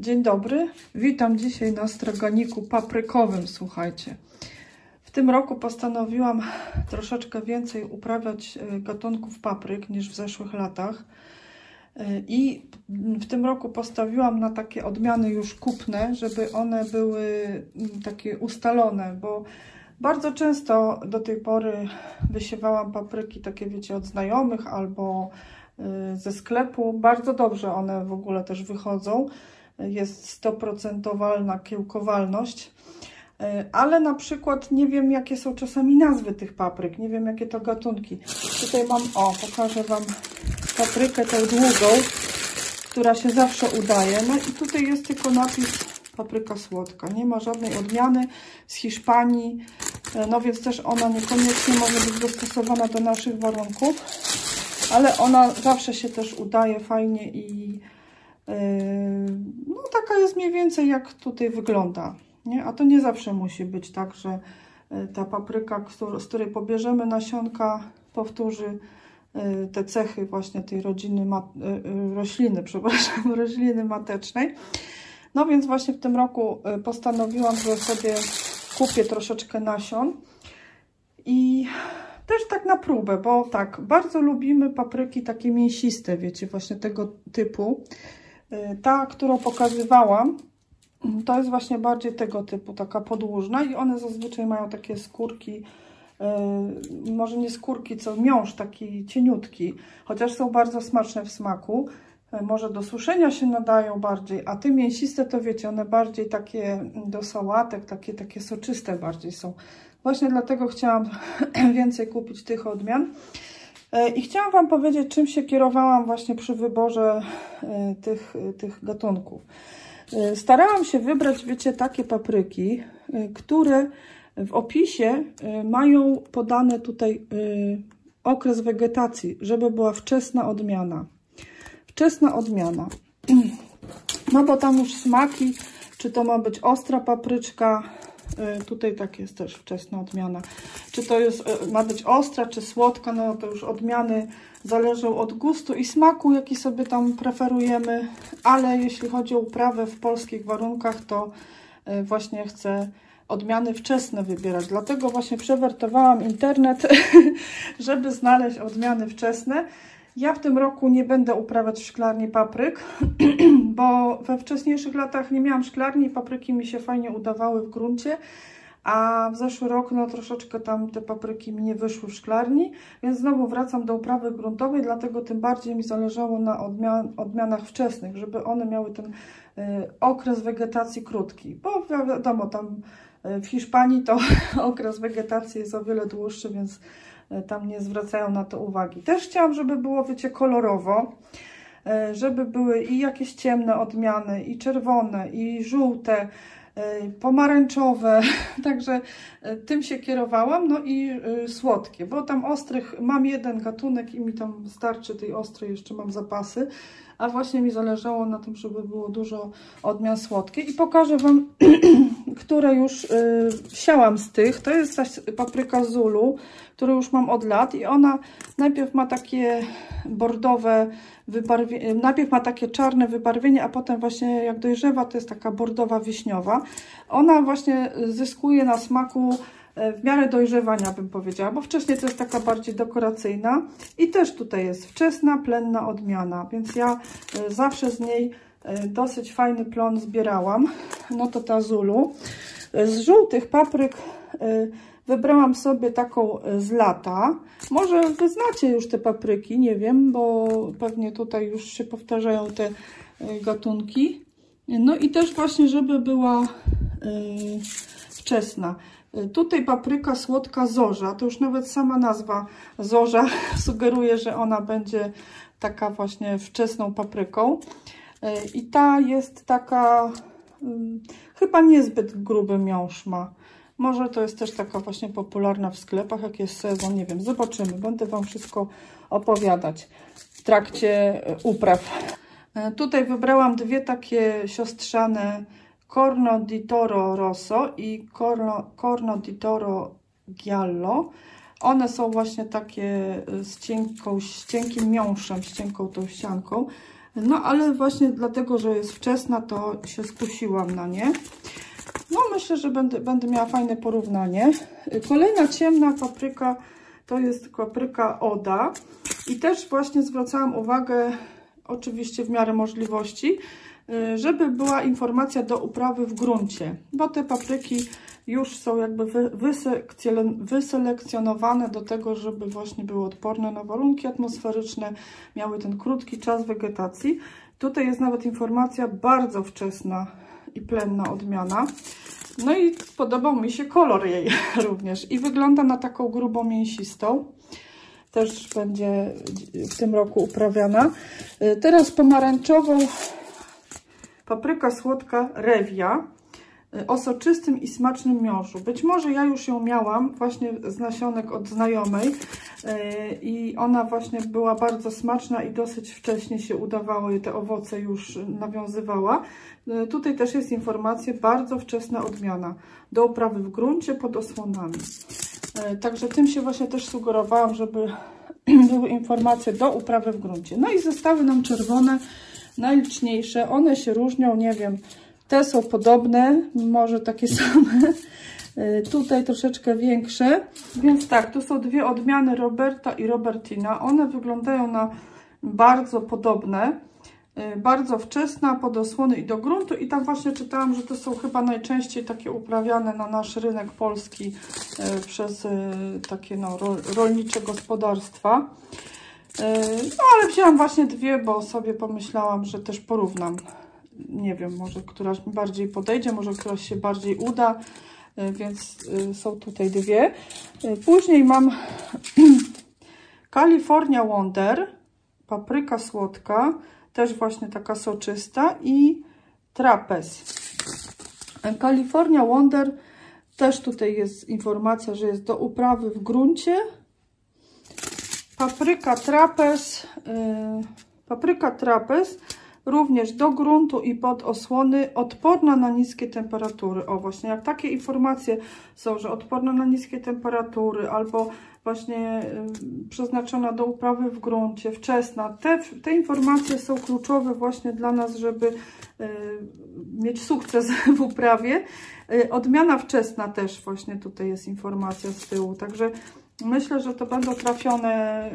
Dzień dobry, witam dzisiaj na stragoniku paprykowym, słuchajcie. W tym roku postanowiłam troszeczkę więcej uprawiać gatunków papryk niż w zeszłych latach. I w tym roku postawiłam na takie odmiany już kupne, żeby one były takie ustalone, bo bardzo często do tej pory wysiewałam papryki takie, wiecie, od znajomych albo ze sklepu. Bardzo dobrze one w ogóle też wychodzą. Jest 100% kiełkowalność, ale na przykład nie wiem, jakie są czasami nazwy tych papryk, nie wiem, jakie to gatunki. Tutaj mam, pokażę Wam paprykę tą długą, która się zawsze udaje. No i tutaj jest tylko napis papryka słodka, nie ma żadnej odmiany z Hiszpanii, no więc też ona niekoniecznie może być dostosowana do naszych warunków, ale ona zawsze się też udaje fajnie i no taka jest mniej więcej, jak tutaj wygląda, nie? A to nie zawsze musi być tak, że ta papryka, z której pobierzemy nasionka, powtórzy te cechy właśnie tej rośliny matecznej. No więc właśnie w tym roku postanowiłam, że sobie kupię troszeczkę nasion i też tak na próbę, bo tak, bardzo lubimy papryki takie mięsiste, wiecie, właśnie tego typu. Ta, którą pokazywałam, to jest właśnie bardziej tego typu, taka podłużna i one zazwyczaj mają takie skórki, może nie skórki, co miąższ taki cieniutki, chociaż są bardzo smaczne w smaku. Może do suszenia się nadają bardziej, a te mięsiste to wiecie, one bardziej takie do sałatek, takie soczyste bardziej są. Właśnie dlatego chciałam więcej kupić tych odmian. I chciałam Wam powiedzieć, czym się kierowałam właśnie przy wyborze tych gatunków. Starałam się wybrać, wiecie, takie papryki, które w opisie mają podane tutaj okres wegetacji, żeby była wczesna odmiana. Wczesna odmiana. No bo tam już smaki, czy to ma być ostra papryczka, tutaj tak jest też wczesna odmiana. Czy to ma być ostra, czy słodka, no to już odmiany zależą od gustu i smaku, jaki sobie tam preferujemy, ale jeśli chodzi o uprawę w polskich warunkach, to właśnie chcę odmiany wczesne wybierać. Dlatego właśnie przewertowałam internet, żeby znaleźć odmiany wczesne. Ja w tym roku nie będę uprawiać w szklarni papryk, bo we wcześniejszych latach nie miałam szklarni i papryki mi się fajnie udawały w gruncie, a w zeszły rok no troszeczkę tam te papryki mi nie wyszły w szklarni, więc znowu wracam do uprawy gruntowej, dlatego tym bardziej mi zależało na odmianach wczesnych, żeby one miały ten okres wegetacji krótki, bo wiadomo, tam w Hiszpanii to okres wegetacji jest o wiele dłuższy, więc tam nie zwracają na to uwagi. Też chciałam, żeby było, wiecie, kolorowo, żeby były i jakieś ciemne odmiany, i czerwone, i żółte, pomarańczowe, także tym się kierowałam, no i słodkie, bo tam ostrych mam jeden gatunek i mi tam starczy tej ostrej, jeszcze mam zapasy, a właśnie mi zależało na tym, żeby było dużo odmian słodkich i pokażę Wam, które już siałam z tych. To jest ta papryka Zulu, którą już mam od lat i ona najpierw ma takie bordowe wybarwienie, najpierw ma takie czarne wybarwienie, a potem właśnie jak dojrzewa, to jest taka bordowa wiśniowa. Ona właśnie zyskuje na smaku w miarę dojrzewania, bym powiedziała, bo wcześniej to jest taka bardziej dekoracyjna i też tutaj jest wczesna, plenna odmiana, więc ja zawsze z niej dosyć fajny plon zbierałam. No to ta Zulu. Z żółtych papryk wybrałam sobie taką z lata. Może Wy znacie już te papryki, nie wiem, bo pewnie tutaj już się powtarzają te gatunki. No i też właśnie, żeby była wczesna. Tutaj papryka słodka Zorza, to już nawet sama nazwa Zorza sugeruje, że ona będzie taka właśnie wczesną papryką. I ta jest taka, chyba niezbyt gruby miąższ ma. Może to jest też taka właśnie popularna w sklepach, jak jest sezon, nie wiem, zobaczymy. Będę Wam wszystko opowiadać w trakcie upraw. Tutaj wybrałam dwie takie siostrzane Corno di Toro Rosso i Corno di Toro Giallo. One są właśnie takie z cienkim miąższem, z cienką tą ścianką. No ale właśnie dlatego, że jest wczesna, to się skusiłam na nie. No myślę, że będę miała fajne porównanie. Kolejna ciemna papryka to jest papryka Oda. I też właśnie zwracałam uwagę, oczywiście w miarę możliwości, żeby była informacja do uprawy w gruncie. Bo te papryki już są jakby wyselekcjonowane do tego, żeby właśnie były odporne na warunki atmosferyczne, miały ten krótki czas wegetacji. Tutaj jest nawet informacja bardzo wczesna i plenna odmiana. No i podobał mi się kolor jej również i wygląda na taką grubą, mięsistą. Też będzie w tym roku uprawiana. Teraz pomarańczową papryka słodka Revia o soczystym i smacznym miąższu. Być może ja już ją miałam właśnie z nasionek od znajomej i ona właśnie była bardzo smaczna i dosyć wcześnie się udawało i te owoce już nawiązywała. Tutaj też jest informacja, bardzo wczesna odmiana do uprawy w gruncie pod osłonami. Także tym się właśnie też sugerowałam, żeby były informacje do uprawy w gruncie. No i zostały nam czerwone, najliczniejsze. One się różnią, nie wiem, te są podobne, może takie same. Tutaj troszeczkę większe. Więc tak, tu są dwie odmiany Roberta i Robertina. One wyglądają na bardzo podobne. Bardzo wczesna, pod osłony i do gruntu. I tam właśnie czytałam, że to są chyba najczęściej takie uprawiane na nasz rynek polski przez takie rolnicze gospodarstwa. No ale wzięłam właśnie dwie, bo sobie pomyślałam, że też porównam. Nie wiem, może któraś mi bardziej podejdzie, może któraś się bardziej uda, więc są tutaj dwie. Później mam California Wonder, papryka słodka, też właśnie taka soczysta i trapez. California Wonder, też tutaj jest informacja, że jest do uprawy w gruncie. Papryka trapez również do gruntu i pod osłony, odporna na niskie temperatury. O właśnie, jak takie informacje są, że odporna na niskie temperatury albo właśnie przeznaczona do uprawy w gruncie, wczesna. Te informacje są kluczowe właśnie dla nas, żeby mieć sukces w uprawie. Odmiana wczesna też właśnie tutaj jest informacja z tyłu, także myślę, że to będą trafione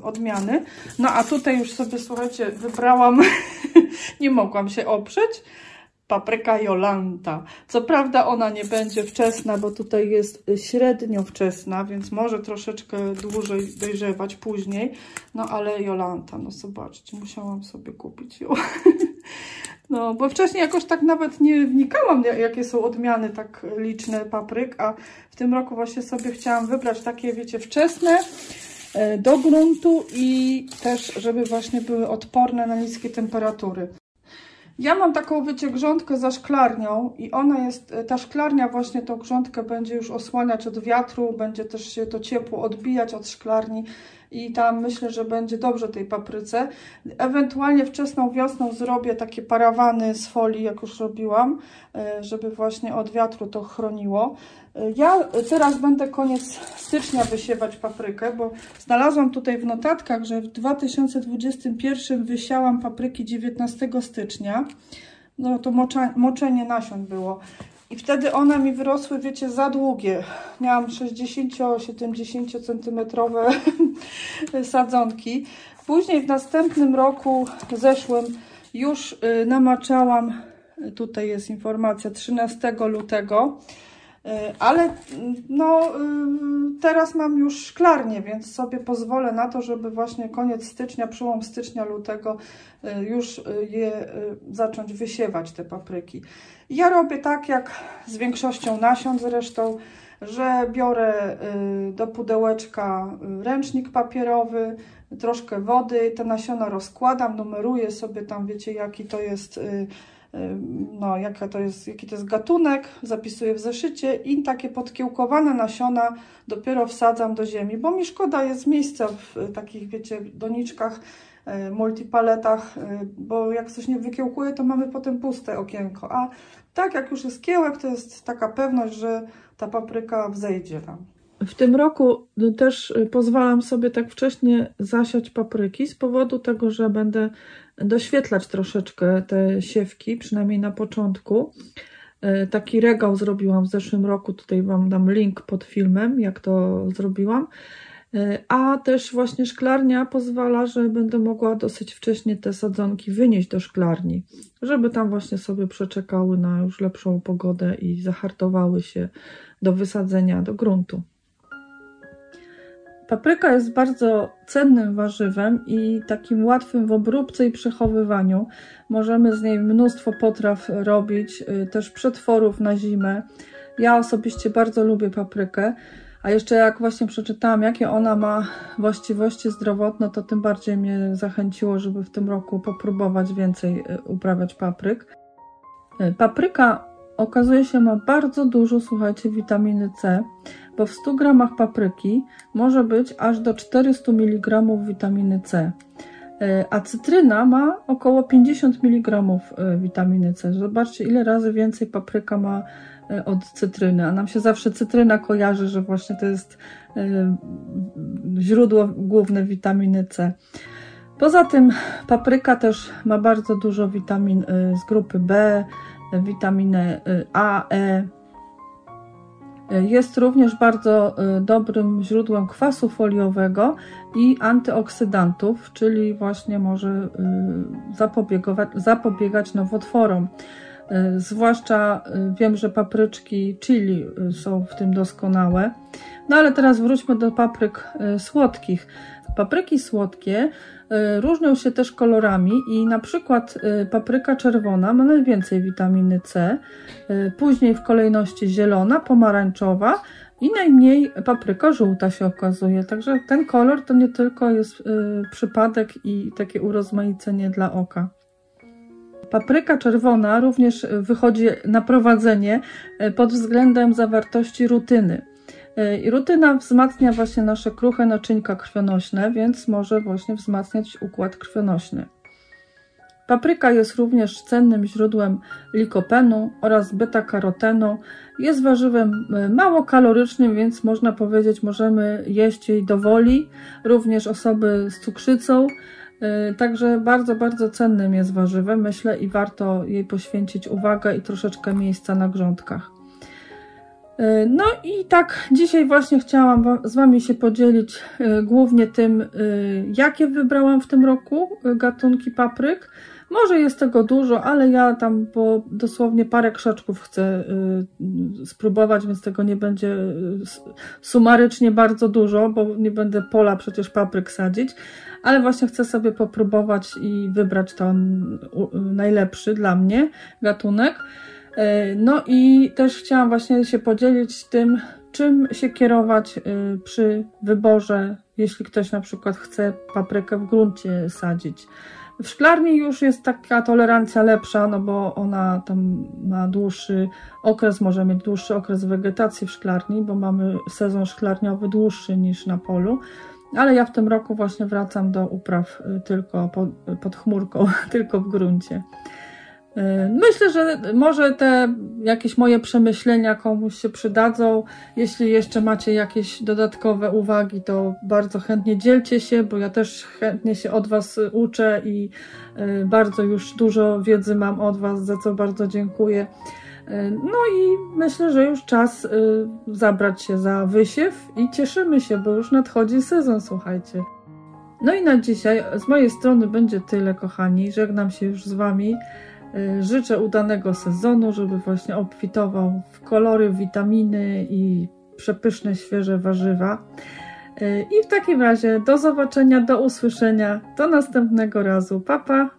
odmiany. No a tutaj już sobie, słuchajcie, wybrałam, nie mogłam się oprzeć, papryka Jolanta. Co prawda ona nie będzie wczesna, bo tutaj jest średnio wczesna, więc może troszeczkę dłużej dojrzewać później. No ale Jolanta, no zobaczcie, musiałam sobie kupić ją. No, bo wcześniej jakoś tak nawet nie wnikałam, jakie są odmiany tak liczne papryk, a w tym roku właśnie sobie chciałam wybrać takie, wiecie, wczesne, do gruntu i też, żeby właśnie były odporne na niskie temperatury. Ja mam taką, wiecie, grządkę za szklarnią i ona jest, ta szklarnia właśnie tą grządkę będzie już osłaniać od wiatru, będzie też się to ciepło odbijać od szklarni i tam myślę, że będzie dobrze tej papryce. Ewentualnie wczesną wiosną zrobię takie parawany z folii, jak już robiłam, żeby właśnie od wiatru to chroniło. Ja teraz będę koniec stycznia wysiewać paprykę, bo znalazłam tutaj w notatkach, że w 2021 wysiałam papryki 19 stycznia. No to moczenie nasion było. I wtedy one mi wyrosły, wiecie, za długie. Miałam 60-70 cm sadzonki. Później w następnym roku, zeszłym, już namaczałam, tutaj jest informacja, 13 lutego. Ale no, teraz mam już szklarnię, więc sobie pozwolę na to, żeby właśnie koniec stycznia, przełom stycznia, lutego już je zacząć wysiewać, te papryki. Ja robię tak jak z większością nasion zresztą, że biorę do pudełeczka ręcznik papierowy, troszkę wody, te nasiona rozkładam, numeruję sobie tam, wiecie, jaki to jest, no, jaki to jest gatunek, zapisuję w zeszycie i takie podkiełkowane nasiona dopiero wsadzam do ziemi, bo mi szkoda jest miejsca w takich, wiecie, doniczkach, multipaletach, bo jak coś nie wykiełkuje, to mamy potem puste okienko, a tak jak już jest kiełek, to jest taka pewność, że ta papryka wzejdzie tam. W tym roku też pozwalam sobie tak wcześnie zasiać papryki z powodu tego, że będę doświetlać troszeczkę te siewki, przynajmniej na początku. Taki regał zrobiłam w zeszłym roku, tutaj Wam dam link pod filmem, jak to zrobiłam. A też właśnie szklarnia pozwala, że będę mogła dosyć wcześnie te sadzonki wynieść do szklarni, żeby tam właśnie sobie przeczekały na już lepszą pogodę i zahartowały się do wysadzenia do gruntu. Papryka jest bardzo cennym warzywem i takim łatwym w obróbce i przechowywaniu. Możemy z niej mnóstwo potraw robić, też przetworów na zimę. Ja osobiście bardzo lubię paprykę, a jeszcze jak właśnie przeczytałam, jakie ona ma właściwości zdrowotne, to tym bardziej mnie zachęciło, żeby w tym roku popróbować więcej uprawiać papryk. Papryka okazuje się ma bardzo dużo, słuchajcie, witaminy C, bo w 100 gramach papryki może być aż do 400 mg witaminy C, a cytryna ma około 50 mg witaminy C. Zobaczcie, ile razy więcej papryka ma od cytryny, a nam się zawsze cytryna kojarzy, że właśnie to jest źródło główne witaminy C. Poza tym papryka też ma bardzo dużo witamin z grupy B, witaminę A, E. Jest również bardzo dobrym źródłem kwasu foliowego i antyoksydantów, czyli właśnie może zapobiegać nowotworom. Zwłaszcza wiem, że papryczki chili są w tym doskonałe. No ale teraz wróćmy do papryk słodkich. Papryki słodkie różnią się też kolorami i na przykład papryka czerwona ma najwięcej witaminy C, później w kolejności zielona, pomarańczowa i najmniej papryka żółta się okazuje. Także ten kolor to nie tylko jest przypadek i takie urozmaicenie dla oka. Papryka czerwona również wychodzi na prowadzenie pod względem zawartości rutyny. I rutyna wzmacnia właśnie nasze kruche naczynka krwionośne, więc może właśnie wzmacniać układ krwionośny. Papryka jest również cennym źródłem likopenu oraz beta-karotenu. Jest warzywem mało kalorycznym, więc można powiedzieć, możemy jeść jej do woli, również osoby z cukrzycą. Także bardzo, bardzo cennym jest warzywem, myślę, i warto jej poświęcić uwagę i troszeczkę miejsca na grządkach. No i tak dzisiaj właśnie chciałam z Wami się podzielić głównie tym, jakie wybrałam w tym roku gatunki papryk. Może jest tego dużo, ale ja tam dosłownie parę krzaczków chcę spróbować, więc tego nie będzie sumarycznie bardzo dużo, bo nie będę pola przecież papryk sadzić, ale właśnie chcę sobie popróbować i wybrać ten najlepszy dla mnie gatunek. No i też chciałam właśnie się podzielić tym, czym się kierować przy wyborze, jeśli ktoś na przykład chce paprykę w gruncie sadzić. W szklarni już jest taka tolerancja lepsza, no bo ona tam ma dłuższy okres, może mieć dłuższy okres wegetacji w szklarni, bo mamy sezon szklarniowy dłuższy niż na polu. Ale ja w tym roku właśnie wracam do upraw tylko pod chmurką, tylko w gruncie. Myślę, że może te jakieś moje przemyślenia komuś się przydadzą. Jeśli jeszcze macie jakieś dodatkowe uwagi, to bardzo chętnie dzielcie się, bo ja też chętnie się od Was uczę i bardzo już dużo wiedzy mam od Was, za co bardzo dziękuję. No i myślę, że już czas zabrać się za wysiew i cieszymy się, bo już nadchodzi sezon, słuchajcie. No i na dzisiaj z mojej strony będzie tyle, kochani. Żegnam się już z Wami. Życzę udanego sezonu, żeby właśnie obfitował w kolory, witaminy i przepyszne, świeże warzywa. I w takim razie do zobaczenia, do usłyszenia, do następnego razu. Pa, pa!